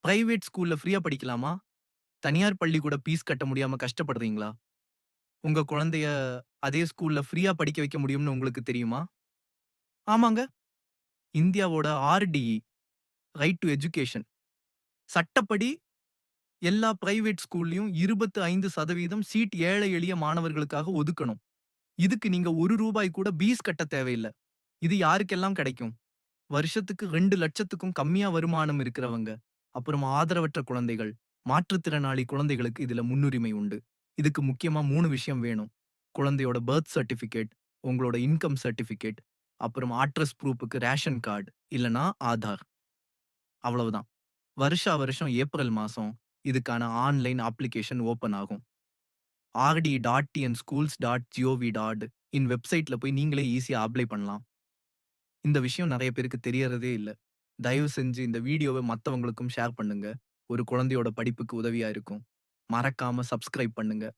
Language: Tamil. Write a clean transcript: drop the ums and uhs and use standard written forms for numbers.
பிரைவேட் ஸ்கூல்ல ஃப்ரீயா படிக்கலாமா? தனியார் பள்ளிக்கூட ஃபீஸ் கட்ட முடியாம கஷ்டப்படுறீங்களா? உங்க குழந்தைய அதே ஸ்கூல்ல ஃப்ரீயா படிக்க வைக்க முடியும்னு உங்களுக்கு தெரியுமா? ஆமாங்க. இந்தியாவோட ஆர்டிஇ ரைட் டூ எஜுகேஷன் சட்டப்படி எல்லா பிரைவேட் ஸ்கூல்லயும் 25% சீட் ஏழை எளிய மாணவர்களுக்காக ஒதுக்கணும். இதுக்கு நீங்க ரூ. 1 கூட பீஸ் கட்ட தேவையில்ல. இது யாருக்கெல்லாம் கிடைக்கும்? வருஷத்துக்கு 2,00,000க்கும் கம்மியா வருமானம் இருக்கிறவங்க, அப்புறம் ஆதரவற்ற குழந்தைகள், மாற்றுத்திறனாளி குழந்தைகளுக்கு இதுல முன்னுரிமை உண்டு. இதுக்கு முக்கியமா 3 விஷயம் வேணும். குழந்தையோட பர்த் சர்டிபிகேட், உங்களோட இன்கம் சர்டிபிகேட், அப்புறம் அட்ரஸ் ப்ரூஃப்க்கு ரேஷன் கார்டு, இல்லன்னா ஆதார். அவ்வளவுதான். வருஷா வருஷம் ஏப்ரல் மாசம் இதுக்கான ஆன்லைன் அப்ளிகேஷன் ஓப்பன் ஆகும். rd.tnschools.gov.in வெப்சைட்ல போய் நீங்களே ஈஸியா அப்ளை பண்ணலாம். இந்த விஷயம் நெறைய பேருக்கு தெரியறதே இல்ல. தயவு செஞ்சு இந்த வீடியோவ மத்தவங்களுக்கும் ஷேர் பண்ணுங்க. ஒரு குழந்தையோட படிப்புக்கு உதவியா இருக்கும். மறக்காம சப்ஸ்கிரைப் பண்ணுங்க.